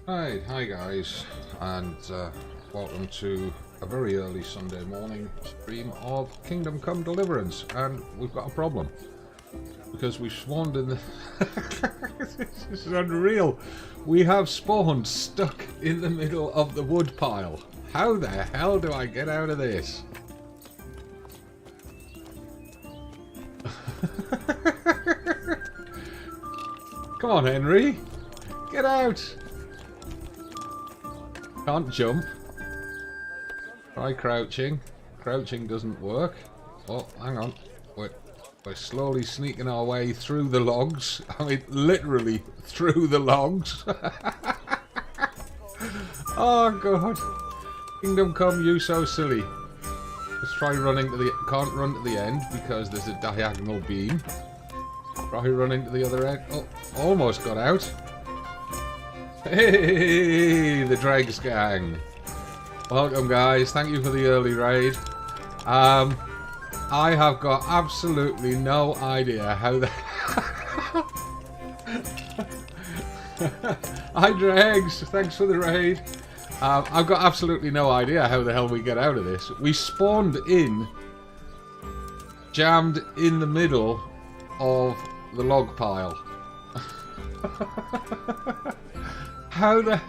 Hi guys, and welcome to a very early Sunday morning stream of Come Deliverance. And we've got a problem because we've spawned in the this is unreal. We have spawned stuck in the middle of the wood pile. How the hell do I get out of this? Come on, Henry, get out. Can't jump. Try crouching. Crouching doesn't work. Oh, hang on. We're slowly sneaking our way through the logs. I mean, literally through the logs. Oh, God. Kingdom Come, you so silly. Let's try running to the... Can't run to the end because there's a diagonal beam. Try running to the other end. Oh, almost got out. Hey, the Dregs gang. Welcome, guys. Thank you for the early raid. I have got absolutely no idea how the... Hi, Dregs. Thanks for the raid. I've got absolutely no idea how the hell we get out of this. We spawned in, jammed in the middle of the log pile. How the...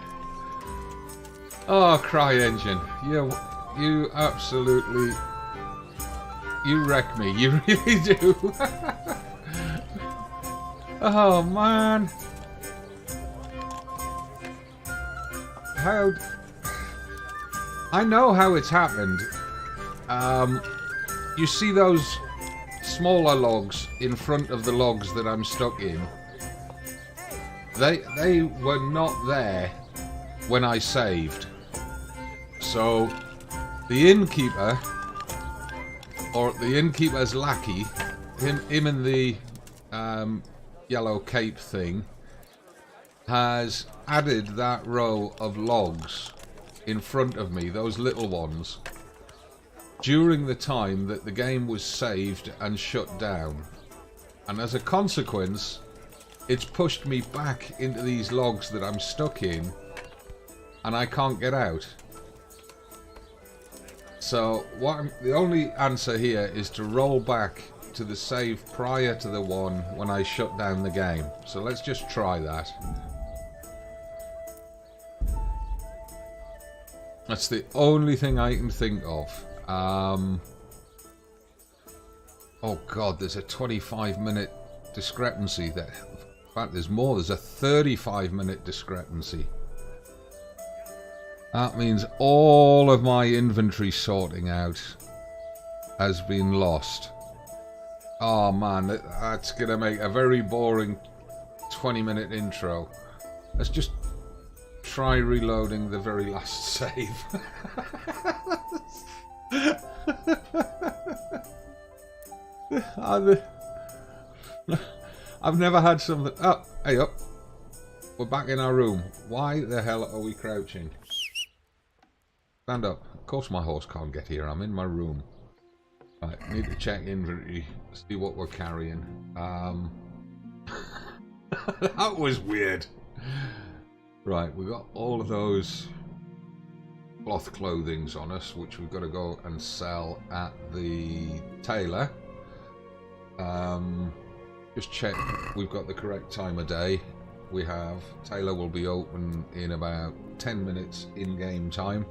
Oh, CryEngine. You absolutely... You wreck me. You really do. Oh, man. How... I know how it's happened. You see those smaller logs in front of the logs that I'm stuck in? They were not there when I saved. So the innkeeper, or the innkeeper's lackey, him in the yellow cape thing, has added that row of logs in front of me, those little ones, during the time that the game was saved and shut down. And as a consequence, it's pushed me back into these logs that I'm stuck in, and I can't get out. So the only answer here is to roll back to the save prior to the one when I shut down the game. So let's just try that. That's the only thing I can think of. Oh God, there's a 25-minute discrepancy there. In fact, there's more. There's a 35-minute discrepancy. That means all of my inventory sorting out has been lost. Oh man, that's going to make a very boring 20-minute intro. Let's just try reloading the very last save. I've never had something... Oh, hey up. We're back in our room. Why the hell are we crouching? Stand up. Of course my horse can't get here. I'm in my room. Right, need to check inventory. See what we're carrying. That was weird. Right, we've got all of those cloth clothings on us, which we've got to go and sell at the tailor. Just check we've got the correct time of day. We have. Tailor will be open in about 10 minutes in-game time.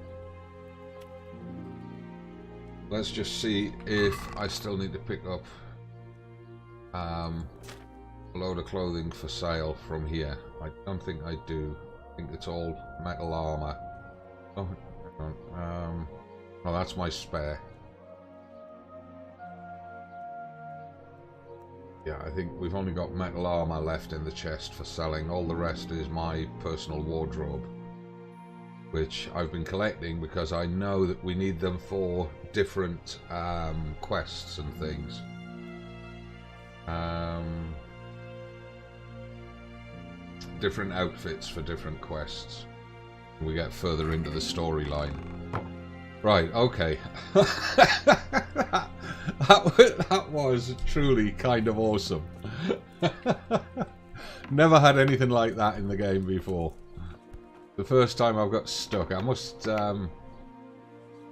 Let's just see if I still need to pick up a load of clothing for sale from here. I don't think I do. I think it's all metal armour. Oh, oh, that's my spare. Yeah, I think we've only got metal armour left in the chest for selling. All the rest is my personal wardrobe, which I've been collecting because I know that we need them for different quests and things. Different outfits for different quests. We get further into the storyline. Right, okay. that was truly kind of awesome. Never had anything like that in the game before. The first time I've got stuck. I must, I'll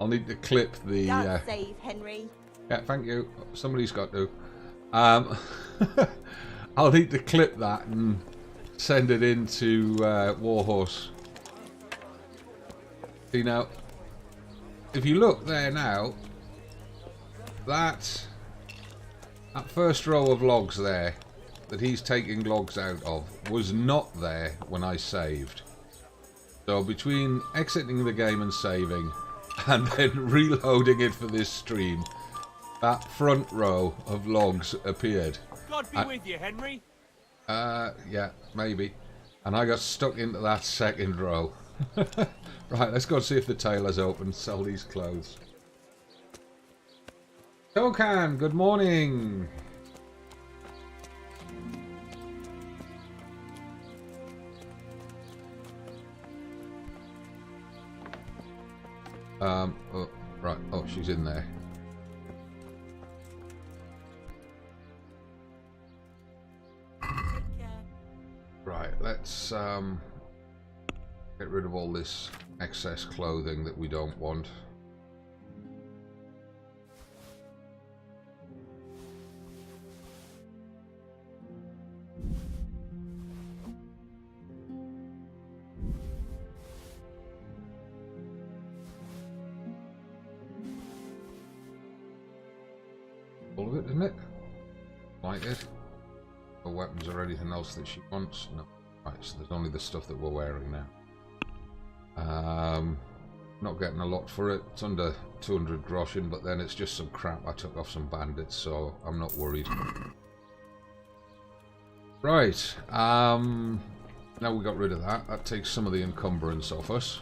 need to clip the... save, Henry. Yeah, thank you. Somebody's got to. I'll need to clip that and send it into Warhorse. See now, if you look there now, that first row of logs there, that he's taking logs out of, was not there when I saved. So between exiting the game and saving, and then reloading it for this stream, that front row of logs appeared. God be with you, Henry. Yeah, maybe. And I got stuck into that second row. Right, let's go see if the tailor's open. Sell these clothes. Tokan, good morning. Oh, right. Oh, she's in there. Right, let's get rid of all this excess clothing that we don't want. All of it, isn't it? Like it. No weapons or anything else that she wants. No. Right, so there's only the stuff that we're wearing now. Not getting a lot for it. It's under 200 groschen, but then it's just some crap I took off some bandits, so I'm not worried. Right, now we got rid of that. That takes some of the encumbrance off us.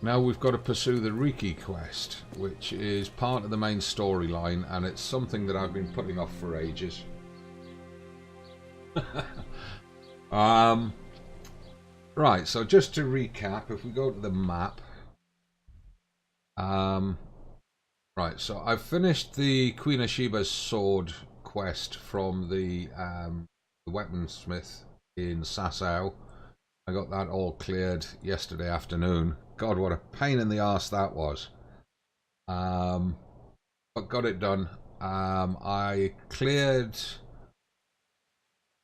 Now we've got to pursue the Reeky quest, which is part of the main storyline, and it's something that I've been putting off for ages. Right, so just to recap, if we go to the map, right, so I've finished the Queen of Sheba's sword quest from the weaponsmith in Sasau. I got that all cleared yesterday afternoon. God, what a pain in the arse that was. But got it done. I cleared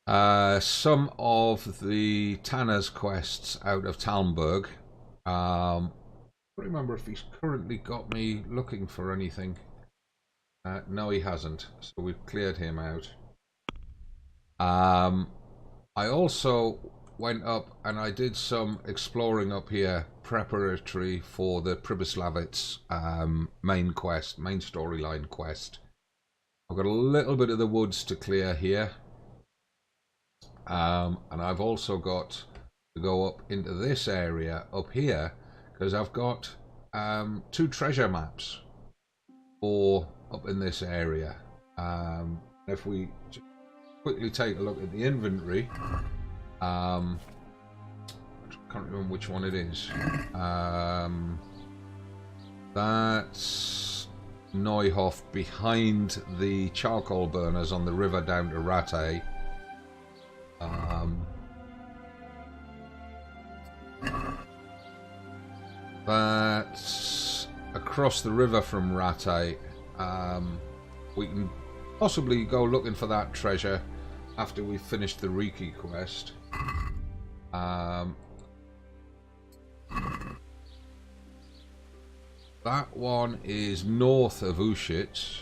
some of the Tanner's quests out of Talmberg. I don't remember if he's currently got me looking for anything. No, he hasn't. So we've cleared him out. I also went up and I did some exploring up here, preparatory for the Pribyslavitz main quest, main storyline quest. I've got a little bit of the woods to clear here. And I've also got to go up into this area up here because I've got 2 treasure maps for up in this area. If we quickly take a look at the inventory, I can't remember which one it is. That's Neuhof behind the charcoal burners on the river down to Rattay. That's across the river from Rattay. We can possibly go looking for that treasure after we've finished the Reeky quest. That one is north of Ushitz.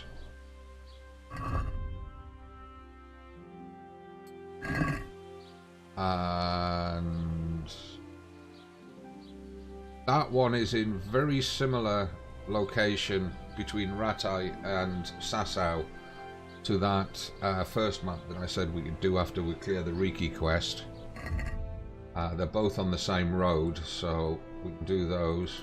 And that one is in very similar location between Rattay and Sasau to that first map that I said we could do after we clear the Reeky quest. They're both on the same road, so we can do those.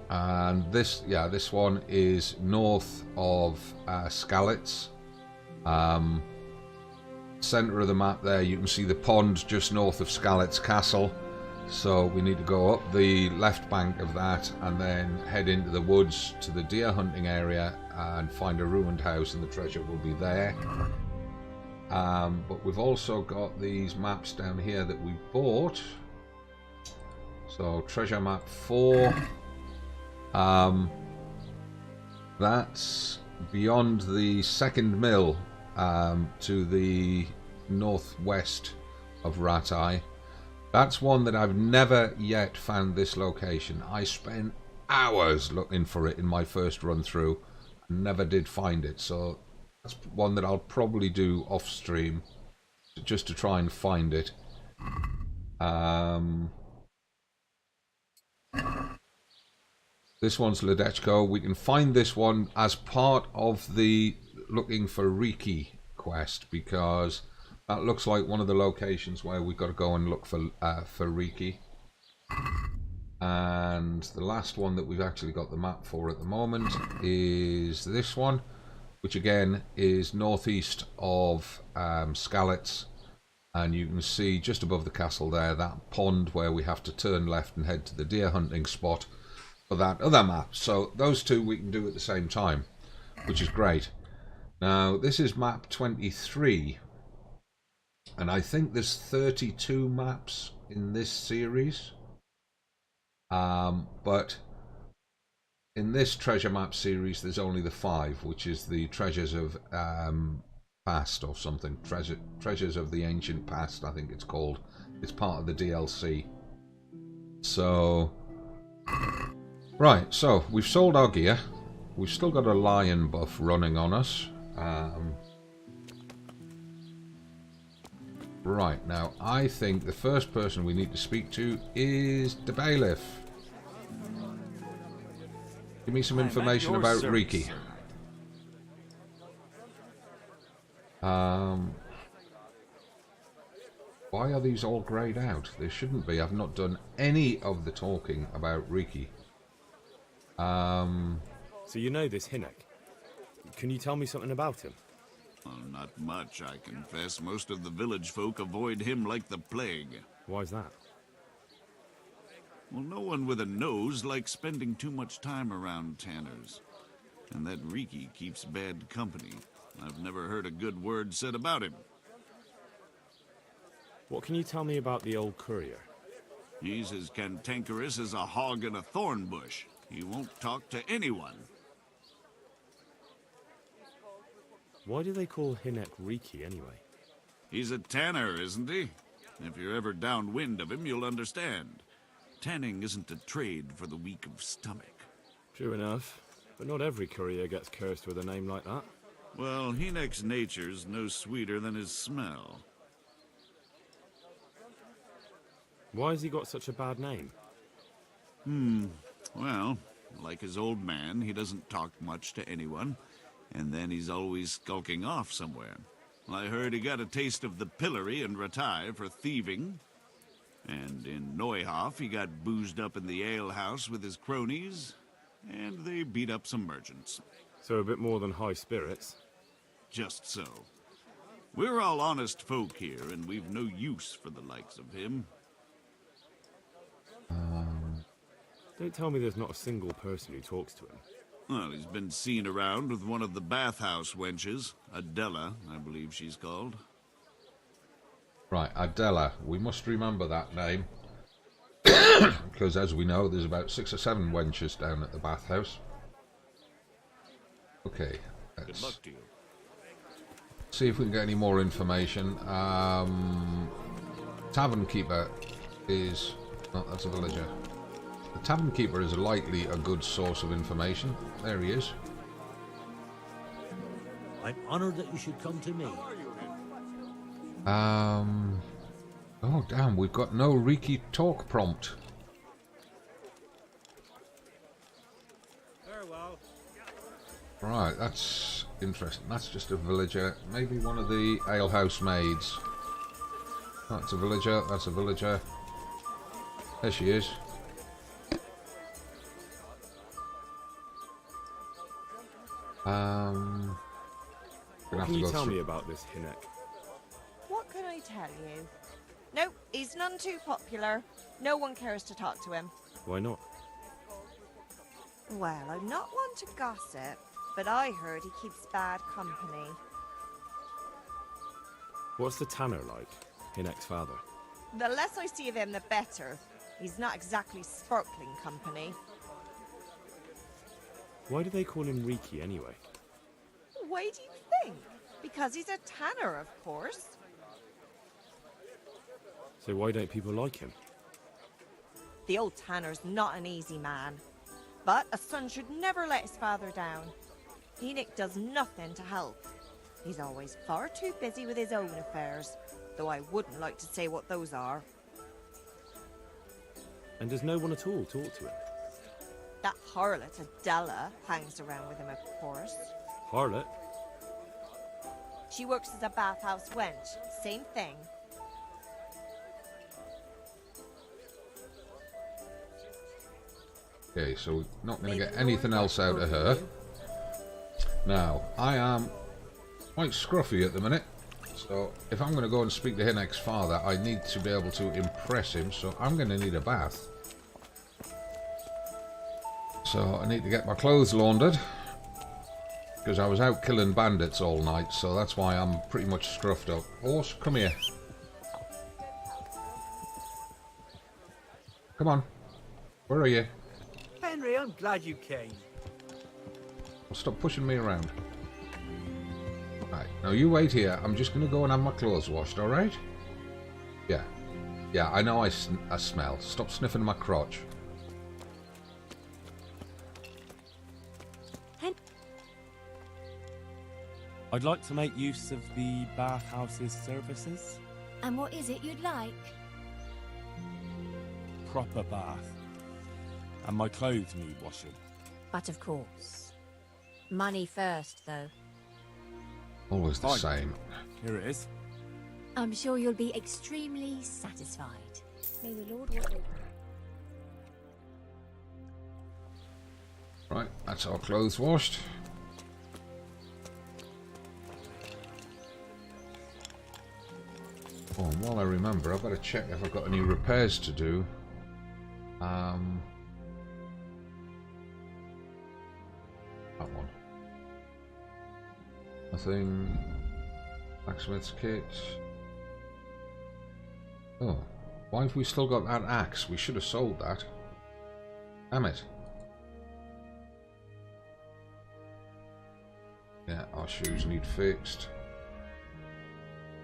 And this, yeah, this one is north of Skalitz. Center of the map there, you can see the pond just north of Skalitz Castle. So we need to go up the left bank of that and then head into the woods to the deer hunting area and find a ruined house, and the treasure will be there. But we've also got these maps down here that we bought. So treasure map 4. That's beyond the second mill to the northwest of Ratai. That's one that I've never yet found this location. I spent hours looking for it in my first run through and never did find it. So that's one that I'll probably do off stream just to try and find it. This one's Ledetchko. We can find this one as part of the looking for Reeky quest, because that looks like one of the locations where we've got to go and look for Reeky. And the last one that we've actually got the map for at the moment is this one, which again is northeast of Skalitz. And you can see just above the castle there, that pond where we have to turn left and head to the deer hunting spot for that other map. So those two we can do at the same time, which is great. Now this is map 23, and I think there's 32 maps in this series, but in this treasure map series there's only the 5, which is the treasures of past or something, treasures of the ancient past, I think it's called. It's part of the DLC. So right, so we've sold our gear. We've still got a lion buff running on us. Right, now I think the first person we need to speak to is the bailiff. Give me some information about Reeky. Why are these all greyed out? They shouldn't be. I've not done any of the talking about Reeky. So you know this Hinek. Can you tell me something about him? Well, not much, I confess. Most of the village folk avoid him like the plague. Why is that? Well, no one with a nose likes spending too much time around Tanners. And that Reeky keeps bad company. I've never heard a good word said about him. What can you tell me about the old courier? He's as cantankerous as a hog in a thorn bush. He won't talk to anyone. Why do they call Hinek Reeky anyway? He's a tanner, isn't he? If you're ever downwind of him, you'll understand. Tanning isn't a trade for the weak of stomach. True enough, but not every courier gets cursed with a name like that. Well, Hinek's nature's no sweeter than his smell. Why has he got such a bad name? Well, like his old man, he doesn't talk much to anyone, and then he's always skulking off somewhere. I heard he got a taste of the pillory in Ratai for thieving, and in Neuhof he got boozed up in the alehouse with his cronies, and they beat up some merchants. So a bit more than high spirits. Just so. We're all honest folk here, and we've no use for the likes of him. Don't tell me there's not a single person who talks to him. Well, he's been seen around with one of the bathhouse wenches. Adela, I believe she's called. Right, Adela. We must remember that name. Because as we know, there's about 6 or 7 wenches down at the bathhouse. Okay, Good luck to you. see if we can get any more information. Tavern Keeper is... Oh, that's a villager. The Tavern Keeper is likely a good source of information. There he is. I'm honored that you should come to me. Oh, damn, we've got no Reeky talk prompt. Right, that's interesting. That's just a villager. Maybe one of the alehouse maids. That's a villager. That's a villager. There she is. What can you tell me about this Hinek? What can I tell you? Nope, he's none too popular. No one cares to talk to him. Why not? Well, I'm not one to gossip, but I heard he keeps bad company. What's the Tanner like? Hinek's father. The less I see of him, the better. He's not exactly sparkling company. Why do they call him Reeky anyway? Why do you think? Because he's a Tanner, of course. So why don't people like him? The old Tanner's not an easy man. But a son should never let his father down. Hinek does nothing to help. He's always far too busy with his own affairs, though I wouldn't like to say what those are. And does no one at all talk to him? That harlot Adela hangs around with him, of course. Harlot? She works as a bathhouse wench. Same thing. Okay, so we're not going to get anything else out of her. Now, I am quite scruffy at the minute, so if I'm going to go and speak to Hinek's father, I need to be able to impress him, so I'm going to need a bath. So I need to get my clothes laundered, because I was out killing bandits all night, so that's why I'm pretty much scruffed up. Horse, come here. Come on. Where are you? Henry, I'm glad you came. Well, stop pushing me around. Right, now you wait here. I'm just going to go and have my clothes washed, alright? Yeah. Yeah, I know I smell. Stop sniffing my crotch. I'd like to make use of the bathhouse's services. And what is it you'd like? Proper bath. And my clothes need washing. But of course. Money first, though. Always the Fine. same. Here it is. I'm sure you'll be extremely satisfied. May the Lord watch over. Right, that's our clothes washed. Oh, and while I remember, I've got to check if I've got any repairs to do. That one. Nothing. Blacksmith's kit. Oh, why have we still got that axe? We should have sold that. Damn it. Yeah, our shoes need fixed.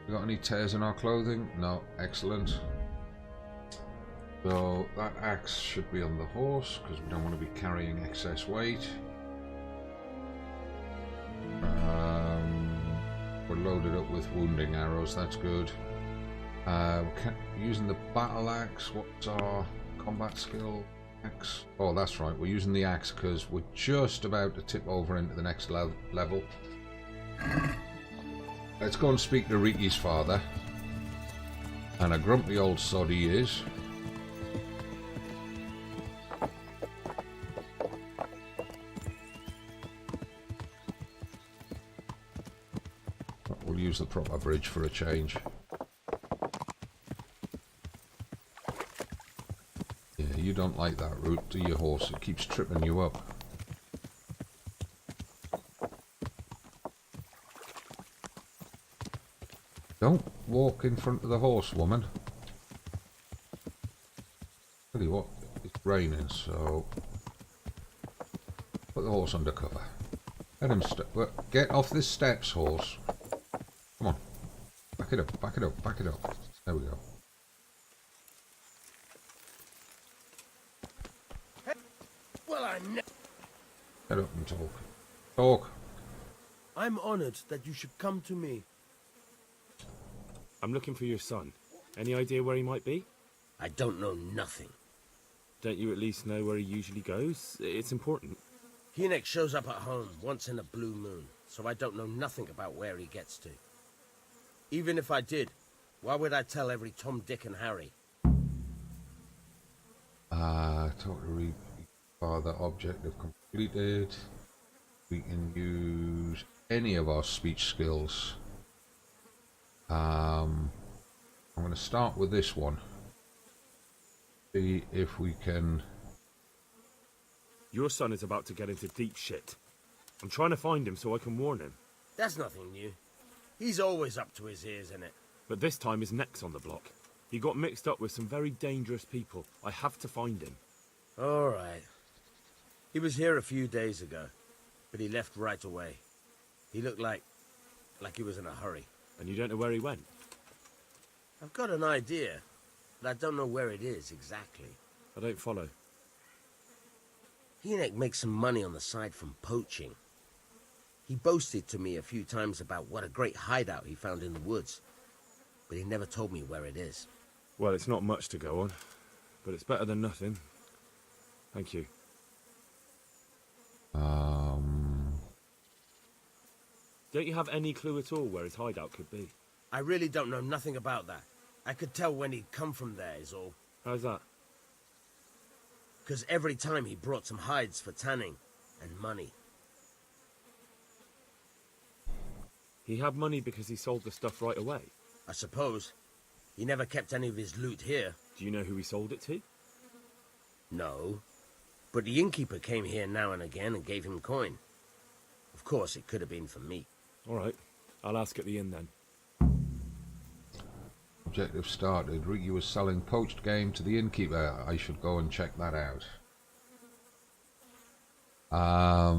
We got any tears in our clothing? No, excellent. So that axe should be on the horse because we don't want to be carrying excess weight. We're loaded up with wounding arrows, that's good. We're using the battle axe. What's our combat skill? Axe. Oh, that's right, we're using the axe because we're just about to tip over into the next level. Let's go and speak to Reeky's father. And a grumpy old sod he is. We'll use the proper bridge for a change. Yeah, you don't like that route, do you, horse? It keeps tripping you up. Don't walk in front of the horse, woman. Tell you what, it's raining, so put the horse under cover. Let him get off the steps, horse. Come on. Back it up, back it up, back it up. There we go. Well, Get up and talk. Talk. I'm honored that you should come to me. I'm looking for your son. Any idea where he might be? I don't know nothing. Don't you at least know where he usually goes? It's important. Hinek shows up at home once in a blue moon, so I don't know nothing about where he gets to. Even if I did, why would I tell every Tom, Dick and Harry? Talk to Reeky father, objective completed. We can use any of our speech skills. I'm going to start with this one. See if we can... Your son is about to get into deep shit. I'm trying to find him so I can warn him. That's nothing new. He's always up to his ears in it. But this time his neck's on the block. He got mixed up with some very dangerous people. I have to find him. All right. He was here a few days ago, but he left right away. He looked like he was in a hurry. And you don't know where he went? I've got an idea, but I don't know where it is exactly. I don't follow. Hynek makes some money on the side from poaching. He boasted to me a few times about what a great hideout he found in the woods, but he never told me where it is. Well, it's not much to go on, but it's better than nothing. Thank you. Don't you have any clue at all where his hideout could be? I really don't know nothing about that. I could tell when he'd come from there is all. How's that? Because every time he brought some hides for tanning and money. He had money because he sold the stuff right away. I suppose. He never kept any of his loot here. Do you know who he sold it to? No. But the innkeeper came here now and again and gave him coin. Of course, it could have been for me. All right. I'll ask at the inn then. Objective started. Reeky was selling poached game to the innkeeper. I should go and check that out. I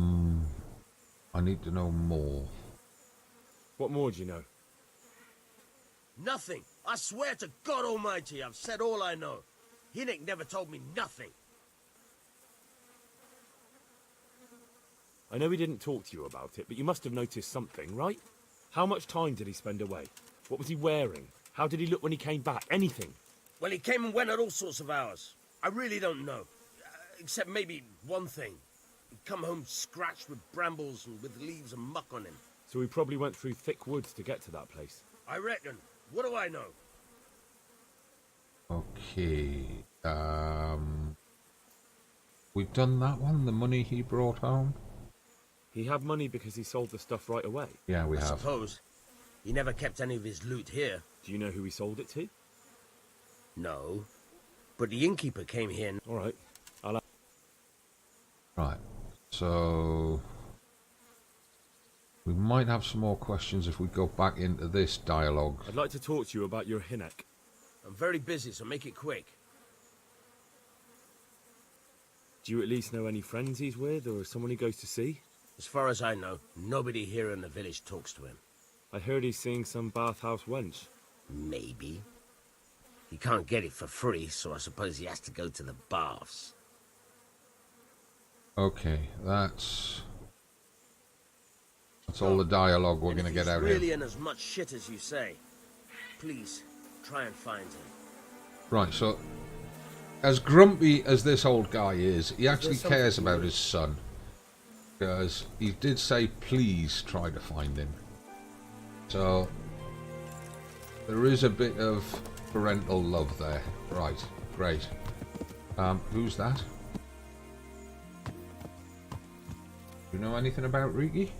need to know more. What more do you know? Nothing. I swear to God Almighty, I've said all I know. Hynek never told me nothing. I know he didn't talk to you about it, but you must have noticed something, right? How much time did he spend away? What was he wearing? How did he look when he came back? Anything? Well, he came and went at all sorts of hours. I really don't know. Except maybe one thing. He'd come home scratched with brambles and with leaves and muck on him. So he probably went through thick woods to get to that place. I reckon. What do I know? Okay. We've done that one, the money he brought home. He had money because he sold the stuff right away. Yeah, we I have. suppose. He never kept any of his loot here. Do you know who he sold it to? No. But the innkeeper came here. All right. Right. So we might have some more questions if we go back into this dialogue. I'd like to talk to you about your Hynek. I'm very busy, so make it quick. Do you at least know any friends he's with, or someone he goes to see? As far as I know, nobody here in the village talks to him. I heard he's seeing some bathhouse wench. Maybe. He can't get it for free, so I suppose he has to go to the baths. Okay, that's all the dialogue we're going to get out really here. in as much shit as you say, please try and find him. Right, so as grumpy as this old guy is, he actually cares about his son. Because he did say, please try to find him. So there is a bit of parental love there. Right, great. Who's that? Do you know anything about Reeky?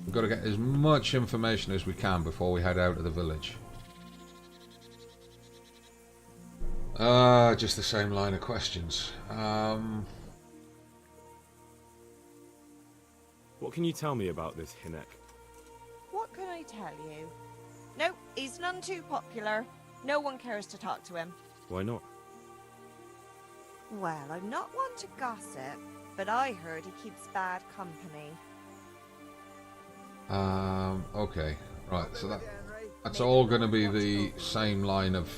We've got to get as much information as we can before we head out of the village. Just the same line of questions. What can you tell me about this Hynek? What can I tell you? No, he's none too popular. No one cares to talk to him. Why not? Well, I'm not one to gossip, but I heard he keeps bad company. Okay, right, so that's all going to be the same line of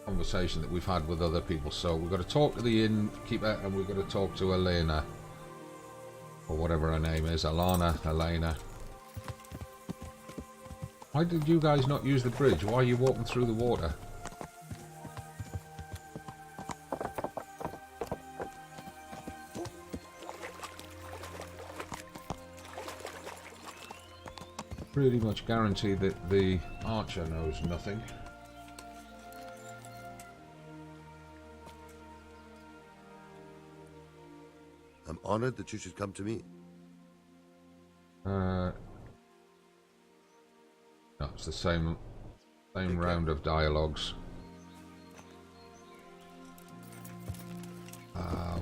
conversation that we've had with other people. So we've got to talk to the innkeeper and we've got to talk to Elena. Or whatever her name is, Elena. Why did you guys not use the bridge? Why are you walking through the water? Pretty much guaranteed that the archer knows nothing. I'm honored that you should come to me. No, it's the same round of dialogues. I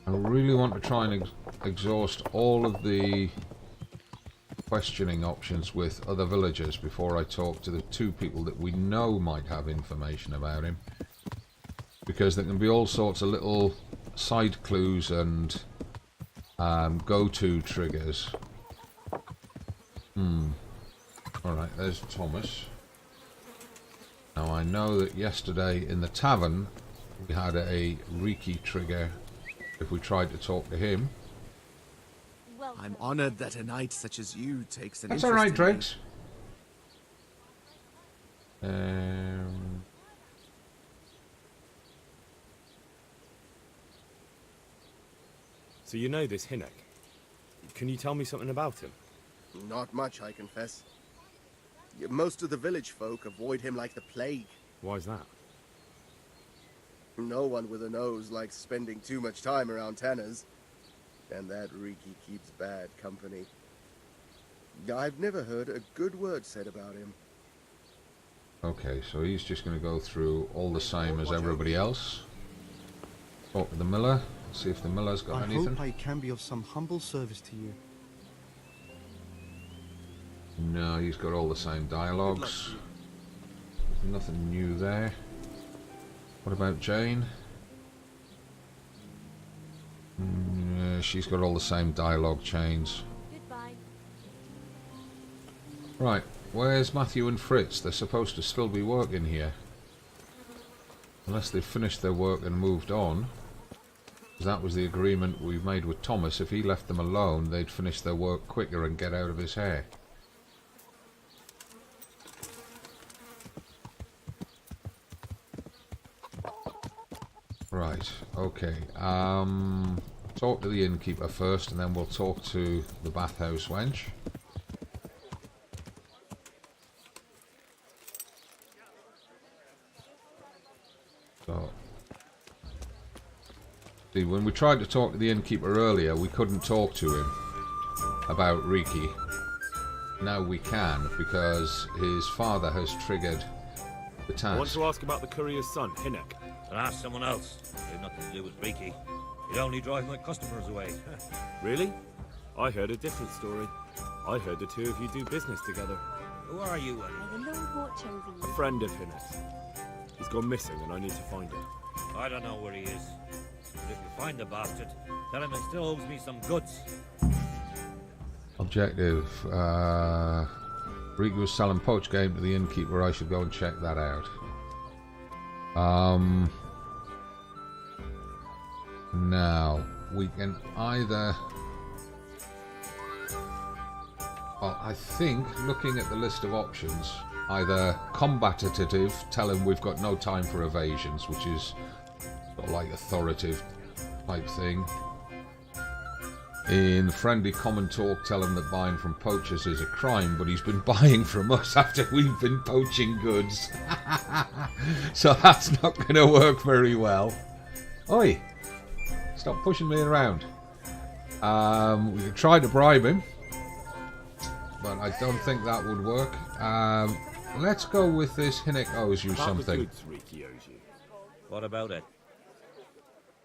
really want to try and exhaust all of the questioning options with other villagers before I talk to the 2 people that we know might have information about him. Because there can be all sorts of little side clues and go-to triggers. Alright, there's Thomas. Now I know that yesterday in the tavern we had a Reeky trigger if we tried to talk to him. I'm honored that a knight such as you takes an That's interest alright, in Dregs. So you know this Hinnock. Can you tell me something about him? Not much, I confess. Most of the village folk avoid him like the plague. Why's that? No one with a nose likes spending too much time around Tanners. And that Reeky keeps bad company. I've never heard a good word said about him. Okay, so he's just going to go through all the same as everybody else. Talk to the miller, see if the miller's got anything. I hope I can be of some humble service to you. No, he's got all the same dialogues. There's nothing new there. What about Jane? She's got all the same dialogue chains. Goodbye. Right, where's Matthew and Fritz? They're supposed to still be working here. Unless they've finished their work and moved on. Because that was the agreement we made with Thomas. If he left them alone, they'd finish their work quicker and get out of his hair. Right, okay. Talk to the innkeeper first, and then we'll talk to the bathhouse wench. So, see, when we tried to talk to the innkeeper earlier, we couldn't talk to him about Reeky. Now we can, because his father has triggered the task. I want to ask about the courier's son, Hinnock. Ask someone else. They've nothing to do with Reeky. He'd only drive my customers away. Really? I heard a different story. I heard the 2 of you do business together. Who are you? May the Lord watch over A you. friend of Hinnock's. He's gone missing and I need to find him. I don't know where he is. But if you find the bastard, tell him he still owes me some goods. Objective. Reeky was selling poached game to the innkeeper. I should go and check that out. Now, we can either... Well, I think, looking at the list of options, either combative, tell him we've got no time for evasions, which is sort of like authoritative type thing. In friendly common talk, tell him that buying from poachers is a crime, but he's been buying from us after we've been poaching goods. So that's not going to work very well. Oi! Stop pushing me around. We could try to bribe him, but I don't think that would work. Let's go with this Hinnock owes you About something. the goods Reeky owes you. What about it?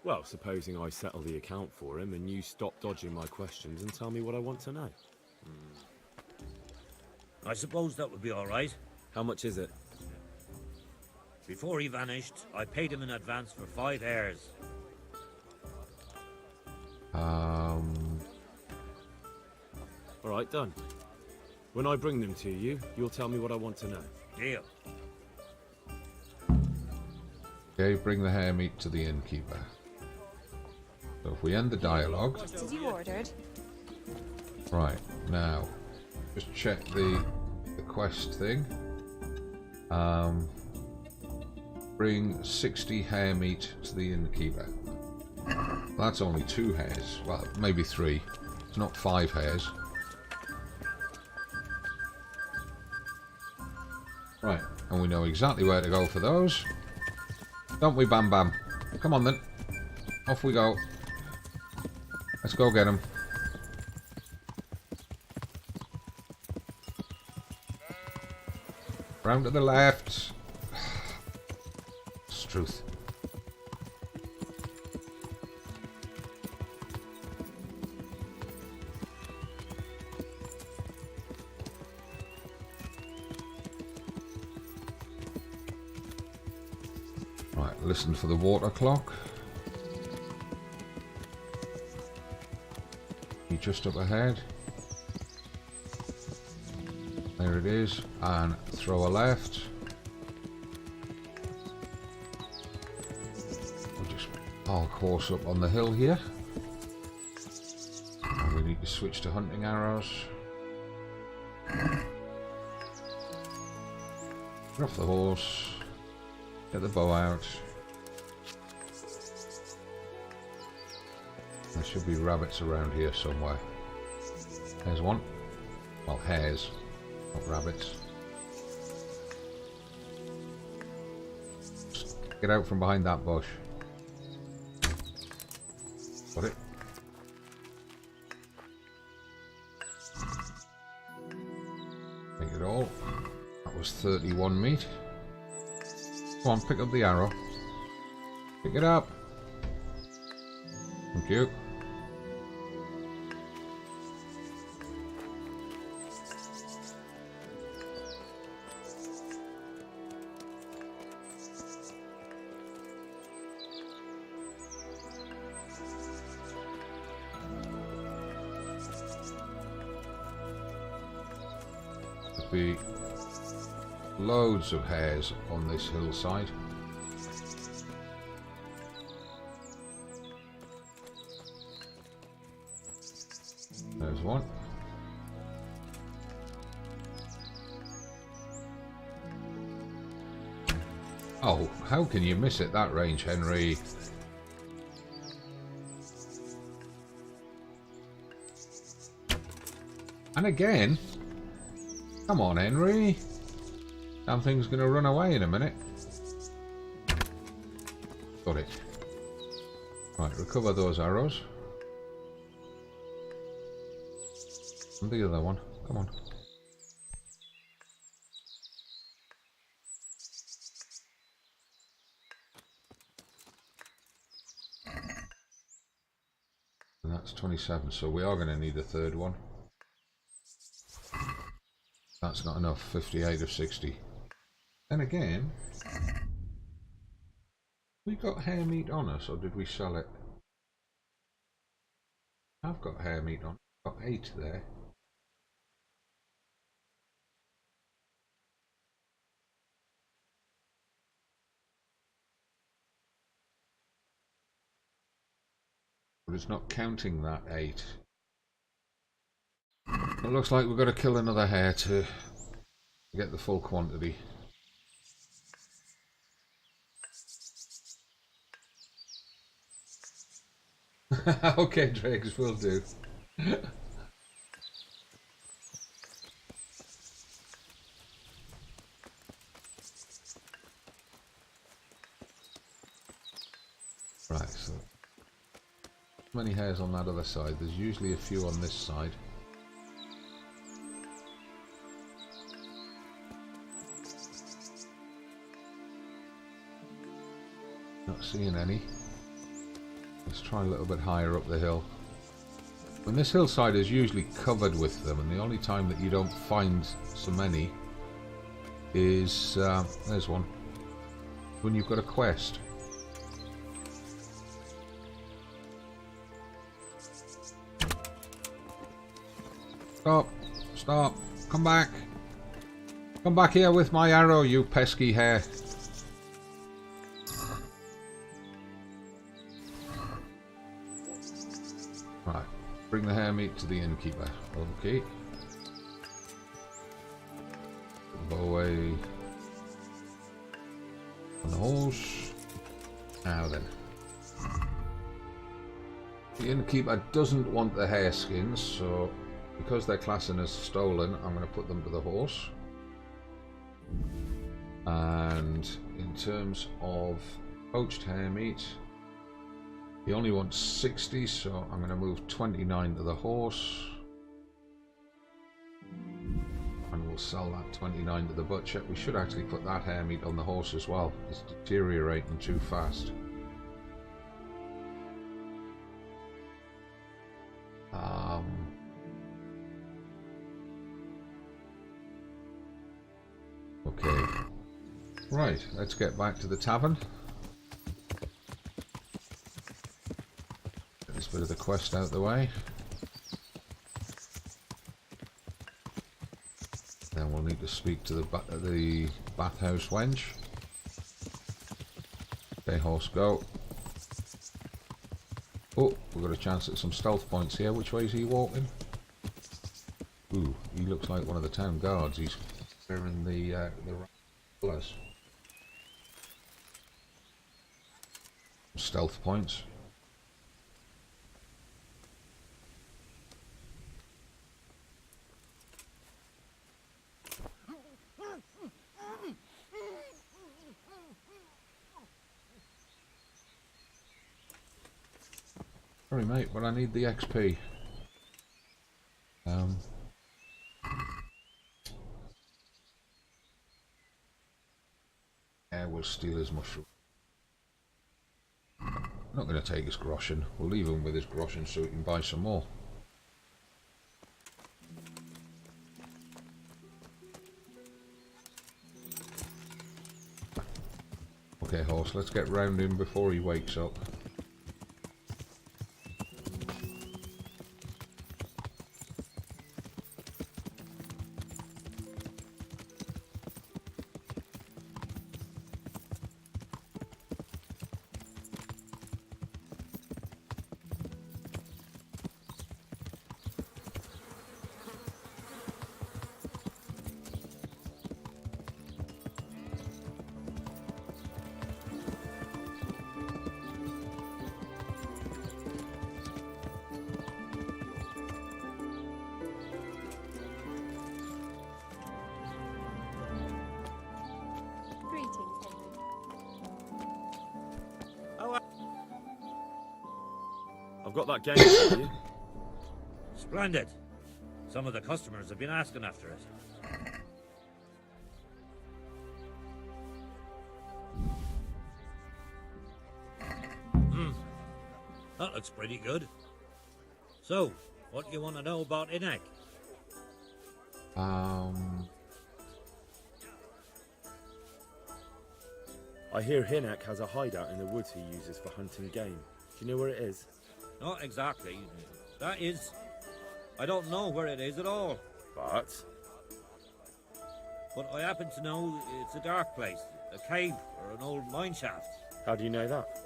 Well, supposing I settle the account for him and you stop dodging my questions and tell me what I want to know. I suppose that would be all right. How much is it? Before he vanished, I paid him in advance for 5 heirs. Alright, done. When I bring them to you, you'll tell me what I want to know. Deal. Okay, bring the hare meat to the innkeeper. So if we end the dialogue... Just as you ordered. Right, now, just check the quest thing. Bring 60 hare meat to the innkeeper. That's only 2 hares. Well, maybe 3. It's not 5 hares. Right, and we know exactly where to go for those. Don't we, Bam Bam? Come on then. Off we go. Let's go get him. Round to the left. Struth. Right, listen for the water clock. Be just up ahead. There it is, and throw a left. We'll just park horse up on the hill here. And we need to switch to hunting arrows. Get off the horse. Get the bow out. There should be rabbits around here somewhere. There's one. Well, hares, not rabbits. Just get out from behind that bush. Got it. Take it all. That was 31 meat. Come on, pick up the arrow. Pick it up. Thank you. There'll be loads of hares on this hillside. There's one. Oh, how can you miss at that range, Henry? And again? Come on, Henry. Damn thing's gonna run away in a minute. Got it. Right, recover those arrows. And the other one. Come on. And that's 27, so we are going to need a third one. That's not enough. 58 of 60. Then again, we got hare meat on us, or did we sell it? I've got hare meat on. Got 8 there. But it's not counting that 8. It looks like we've got to kill another hare to get the full quantity. Okay, Dregs, will do. Right, so many hares on that other side. There's usually a few on this side. Not seeing any. Let's try a little bit higher up the hill. When this hillside is usually covered with them, and the only time that you don't find so many is there's one, when you've got a quest. Stop! Stop! Come back! Come back here with my arrow, you pesky hare! Right, bring the hare meat to the innkeeper. Okay. Bow away on the horse. Now then. The innkeeper doesn't want the hare skins, so because they're classing as stolen, I'm going to put them to the horse. And in terms of poached hare meat, he only wants 60, so I'm going to move 29 to the horse. And we'll sell that 29 to the butcher. We should actually put that hare meat on the horse as well. It's deteriorating too fast. Okay. Right, let's get back to the tavern. bit of the quest out the way. Then we'll need to speak to the bathhouse wench. Okay, horse, go. Oh, we've got a chance at some stealth points here. Which way is he walking? Ooh, he looks like one of the town guards. He's wearing the colours. Stealth points. Sorry mate, but I need the XP. Yeah, we'll steal his mushroom. Not going to take his groschen. We'll leave him with his groschen so we can buy some more. Okay, horse, let's get round him before he wakes up. I've got that game for you. Splendid. Some of the customers have been asking after it. That looks pretty good. So, what do you want to know about Inek? I hear Hinek has a hideout in the woods he uses for hunting game. Do you know where it is? Not exactly. That is... I don't know where it is at all. But I happen to know it's a dark place. A cave or an old mine shaft. how do you know that?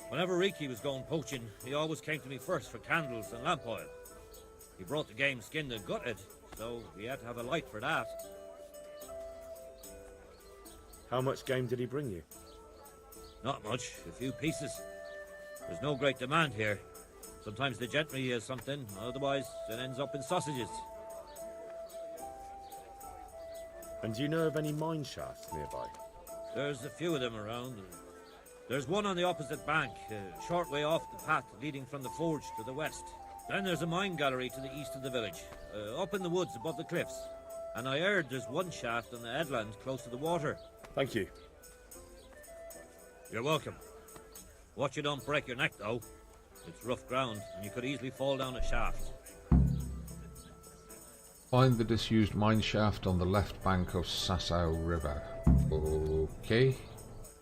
Whenever Reeky was going poaching, he always came to me first for candles and lamp oil. He brought the game skinned and gutted, so we had to have a light for that. How much game did he bring you? Not much, a few pieces. There's no great demand here. Sometimes the gentry has something, otherwise it ends up in sausages. And do you know of any mine shafts nearby? There's a few of them around. There's one on the opposite bank, a short way off the path leading from the forge to the west. Then there's a mine gallery to the east of the village, up in the woods above the cliffs. And I heard there's one shaft on the headland close to the water. Thank you. You're welcome. Watch you don't break your neck, though. It's rough ground, and you could easily fall down a shaft. Find the disused mine shaft on the left bank of Sasau River. Okay.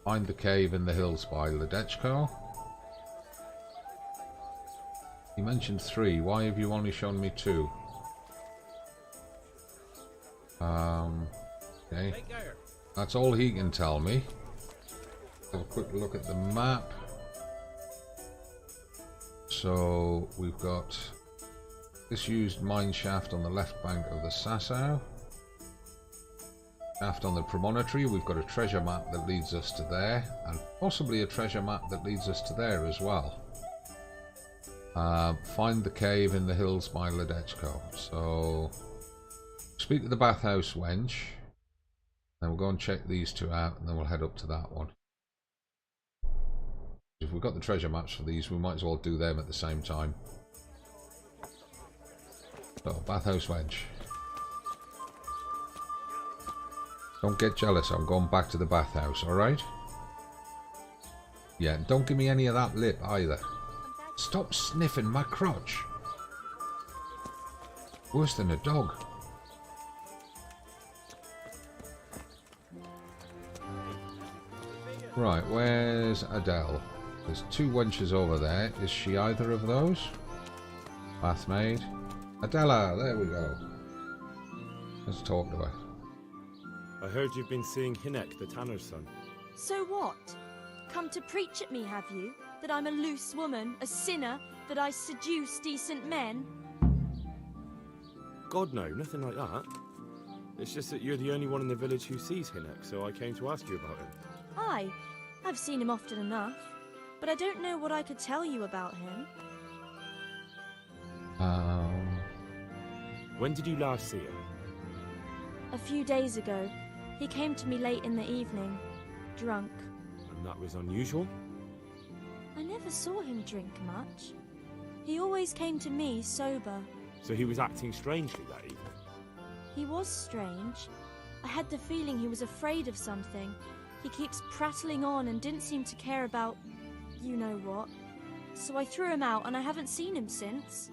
Find the cave in the hills by Ledetchko. You mentioned 3. Why have you only shown me 2? Okay. That's all he can tell me. Have a quick look at the map. So we've got disused mine shaft on the left bank of the Sasau. Shaft on the promontory. We've got a treasure map that leads us to there, and possibly a treasure map that leads us to there as well. Find the cave in the hills by Ledetchko. So speak to the bathhouse wench, then we'll go and check these 2 out, and then we'll head up to that one. If we've got the treasure maps for these, we might as well do them at the same time. So, bathhouse wench. Don't get jealous, I'm going back to the bathhouse, alright? Yeah, don't give me any of that lip either. Stop sniffing my crotch. Worse than a dog. Right, where's Adele? There's 2 wenches over there. Is she either of those? Bathmaid. Adela, there we go. Let's talk to her. I heard you've been seeing Hinek, the Tanner's son. So what? Come to preach at me, have you? That I'm a loose woman, a sinner, that I seduce decent men? God, no, nothing like that. It's just that you're the only one in the village who sees Hinek, so I came to ask you about him. Aye, I've seen him often enough, but I don't know what I could tell you about him. When did you last see him? A few days ago. He came to me late in the evening, drunk. And that was unusual? I never saw him drink much. He always came to me sober. So he was acting strangely that evening? He was strange. I had the feeling he was afraid of something. He keeps prattling on and didn't seem to care about you know what. So I threw him out and I haven't seen him since.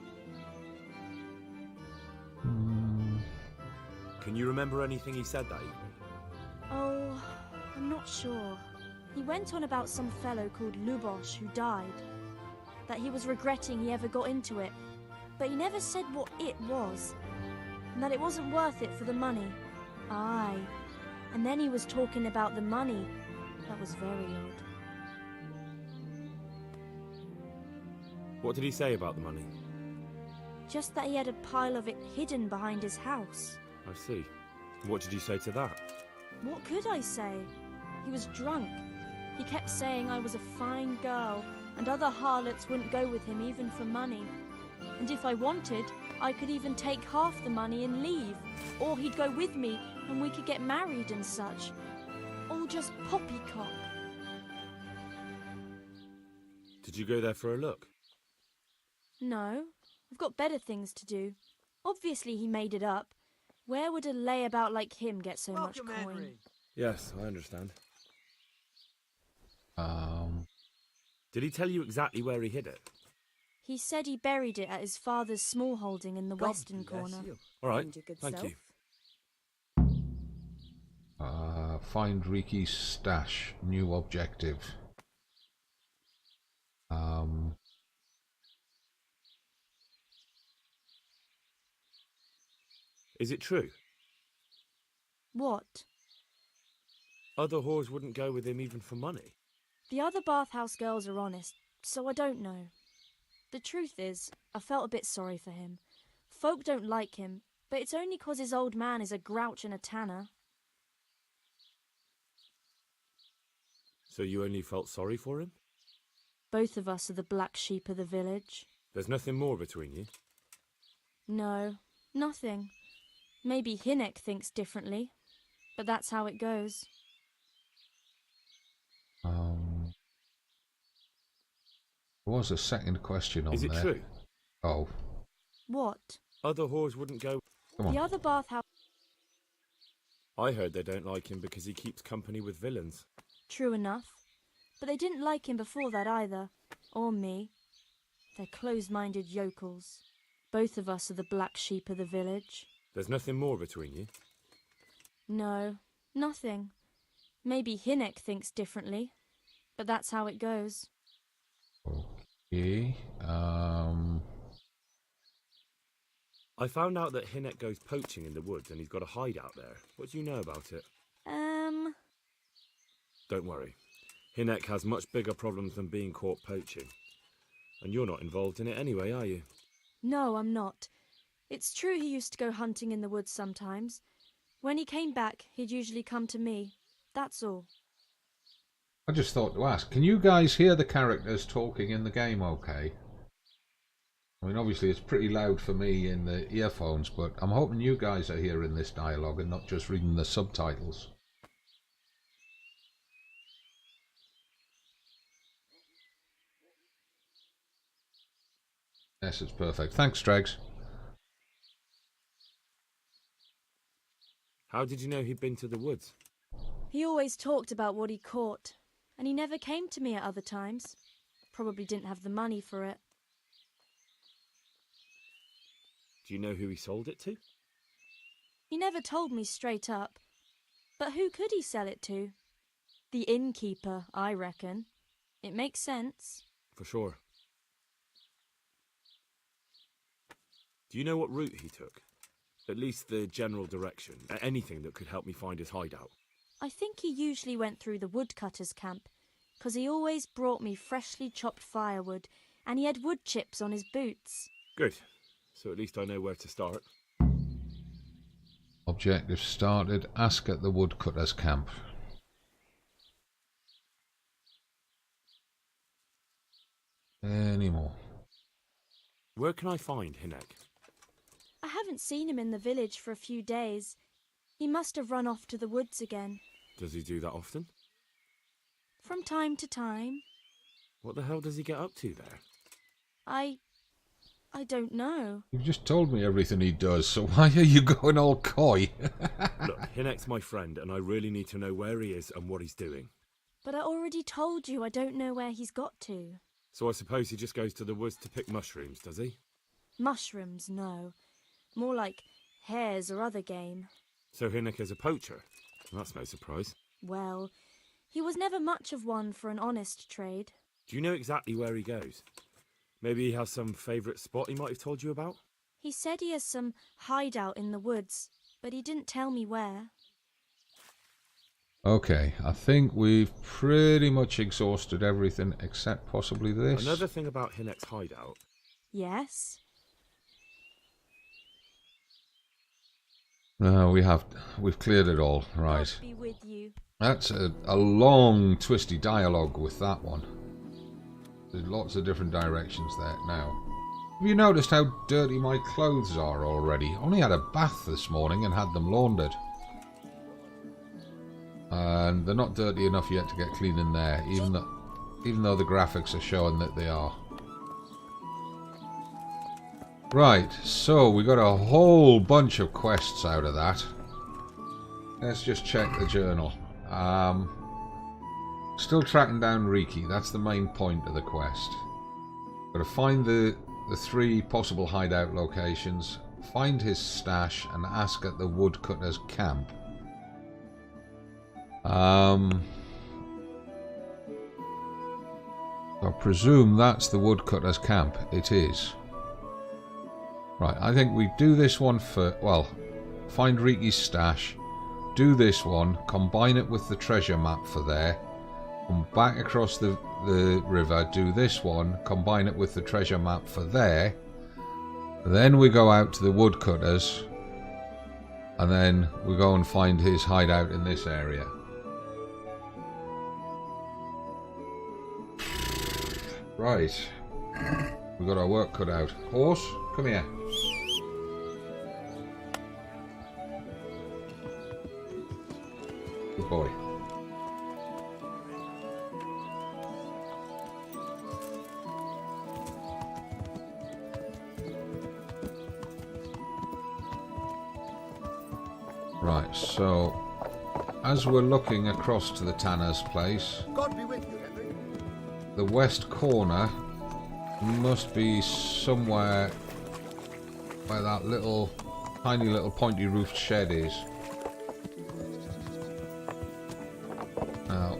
Can you remember anything he said that evening? Oh, I'm not sure. He went on about some fellow called Lubosh who died. That he was regretting he ever got into it. But he never said what it was. And that it wasn't worth it for the money. Aye. And then he was talking about the money. That was very odd. What did he say about the money? Just that he had a pile of it hidden behind his house. I see. What did you say to that? What could I say? He was drunk. He kept saying I was a fine girl, and other harlots wouldn't go with him even for money. And if I wanted, I could even take half the money and leave. Or he'd go with me, and we could get married and such. All just poppycock. Did you go there for a look? No, I've got better things to do. Obviously he made it up. Where would a layabout like him get so much coin? Yes, I understand. Did he tell you exactly where he hid it? He said he buried it at his father's small holding in the western corner. All right, thank you. Find Reeky's stash. New objective. Is it true? What? Other whores wouldn't go with him even for money. The other bathhouse girls are honest, so I don't know. The truth is, I felt a bit sorry for him. Folk don't like him, but it's only 'cause his old man is a grouch and a tanner. So you only felt sorry for him? Both of us are the black sheep of the village. There's nothing more between you? No, nothing. Maybe Hinek thinks differently, but that's how it goes. There was a second question on there. Is it true? Oh. What? Other whores wouldn't go... Come on. The other bathhouse... I heard they don't like him because he keeps company with villains. True enough. But they didn't like him before that either. Or me. They're closed-minded yokels. Both of us are the black sheep of the village. There's nothing more between you? No, nothing. Maybe Hinek thinks differently, but that's how it goes. Okay, I found out that Hinek goes poaching in the woods and he's got a hideout there. What do you know about it? Don't worry. Hinek has much bigger problems than being caught poaching. And you're not involved in it anyway, are you? No, I'm not. It's true he used to go hunting in the woods sometimes. When he came back, he'd usually come to me. That's all. I just thought to ask, can you guys hear the characters talking in the game okay? I mean, obviously it's pretty loud for me in the earphones, but I'm hoping you guys are hearing this dialogue and not just reading the subtitles. Yes, it's perfect. Thanks, Dregs. How did you know he'd been to the woods? He always talked about what he caught, and he never came to me at other times. Probably didn't have the money for it. Do you know who he sold it to? He never told me straight up. But who could he sell it to? The innkeeper, I reckon. It makes sense. For sure. Do you know what route he took? At least the general direction. Anything that could help me find his hideout. I think he usually went through the woodcutter's camp, 'cause he always brought me freshly chopped firewood, and he had wood chips on his boots. Good. So at least I know where to start. Objective started. Ask at the woodcutter's camp. Any more? Where can I find Hinek? I haven't seen him in the village for a few days. He must have run off to the woods again. Does he do that often? From time to time. What the hell does he get up to there? I don't know. You've just told me everything he does, so why are you going all coy? Look, Hinek's my friend, and I really need to know where he is and what he's doing. But I already told you I don't know where he's got to. So I suppose he just goes to the woods to pick mushrooms, does he? Mushrooms, no. More like hares or other game. So Hinek is a poacher? That's no surprise. Well, he was never much of one for an honest trade. Do you know exactly where he goes? Maybe he has some favourite spot he might have told you about? He said he has some hideout in the woods, but he didn't tell me where. Okay, I think we've pretty much exhausted everything except possibly this. Another thing about Hinek's hideout. Yes? No, we've cleared it all, right. God be with you. That's a long, twisty dialogue with that one. There's lots of different directions there now. Have you noticed how dirty my clothes are already? Only had a bath this morning and had them laundered. And they're not dirty enough yet to get clean in there, even though the graphics are showing that they are. Right, so we got a whole bunch of quests out of that. Let's just check the journal. Still tracking down Reeky, that's the main point of the quest. Got to find the 3 possible hideout locations, find his stash, and ask at the woodcutter's camp. I presume that's the woodcutter's camp. It is. Right, I think we do this one for, well, find Reeky's stash, do this one, combine it with the treasure map for there, come back across the river, do this one, combine it with the treasure map for there, then we go out to the woodcutters, and then we go and find his hideout in this area. Right, we got our work cut out. Horse, come here. Good boy. Right, so as we're looking across to the Tanner's place, God be with you, Henry. the west corner must be somewhere where that tiny little pointy roofed shed is. Now,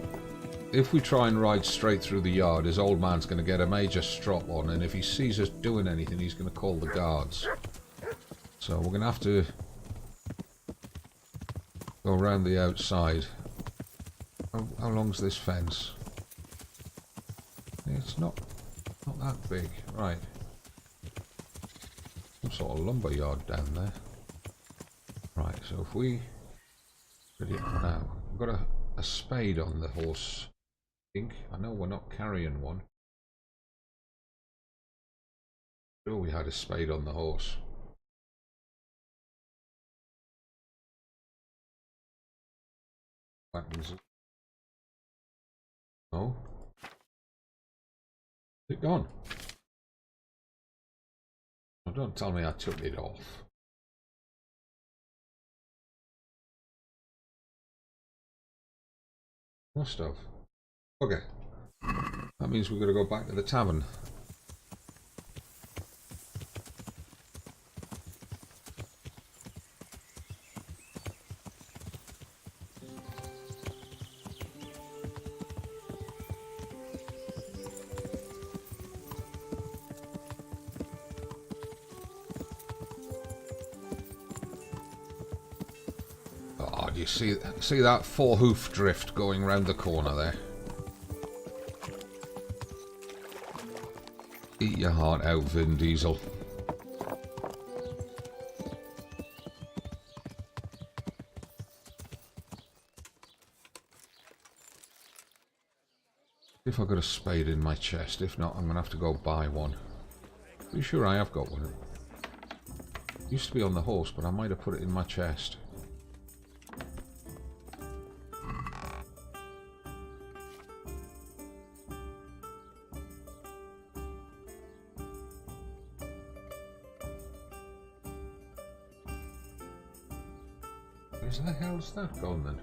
if we try and ride straight through the yard, his old man's going to get a major strop on, and if he sees us doing anything, he's going to call the guards. So we're going to have to go around the outside. How long's this fence? It's not that big. Right. Some sort of lumber yard down there. Right, so if we... Now, we've got a spade on the horse. I know we're not carrying one. Sure, we had a spade on the horse. Happens. No. Is it gone? Oh, don't tell me I took it off. Must have. Okay. That means we've got to go back to the tavern. you see that 4-hoof drift going round the corner there? Eat your heart out, Vin Diesel. If I got a spade in my chest, if not, I'm gonna have to go buy one. Pretty sure I have got one. Used to be on the horse, but I might have put it in my chest. Where the hell's that gone then?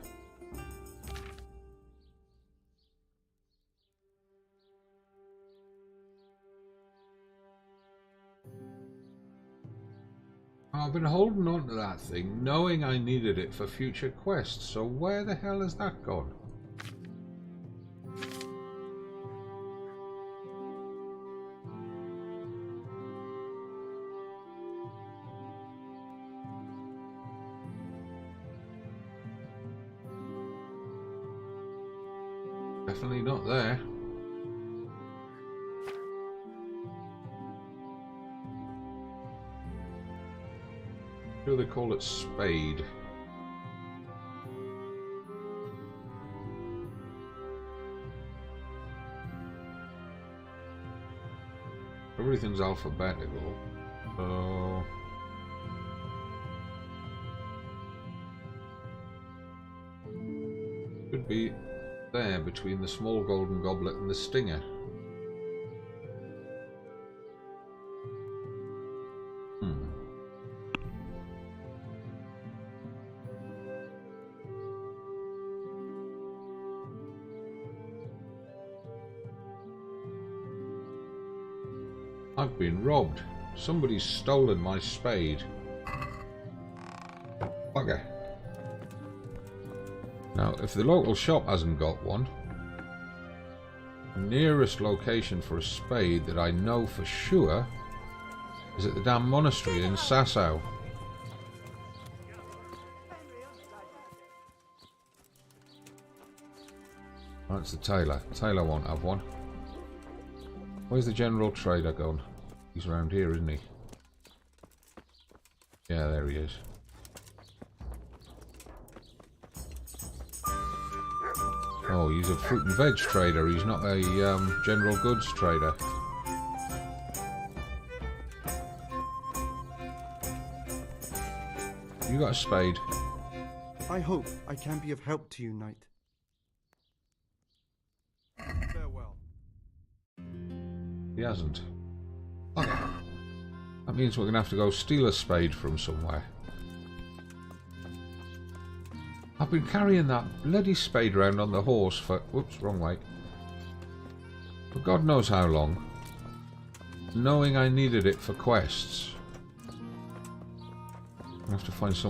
I've been holding on to that thing, knowing I needed it for future quests, so where the hell has that gone? Definitely not there. Sure they call it spade. Everything's alphabetical, so could be there between the small golden goblet and the stinger. I've been robbed. Somebody's stolen my spade. Bugger. Now, if the local shop hasn't got one, the nearest location for a spade that I know for sure is at the damn monastery in Sasau. That's the tailor. Tailor won't have one. Where's the general trader gone? He's around here, isn't he? Yeah, there he is. Oh, he's a fruit and veg trader. He's not a general goods trader. You got a spade? I hope I can be of help to you, knight. Farewell. He hasn't. Okay. That means we're going to have to go steal a spade from somewhere. I've been carrying that bloody spade around on the horse for... Whoops, wrong way. For God knows how long. Knowing I needed it for quests. I have to find some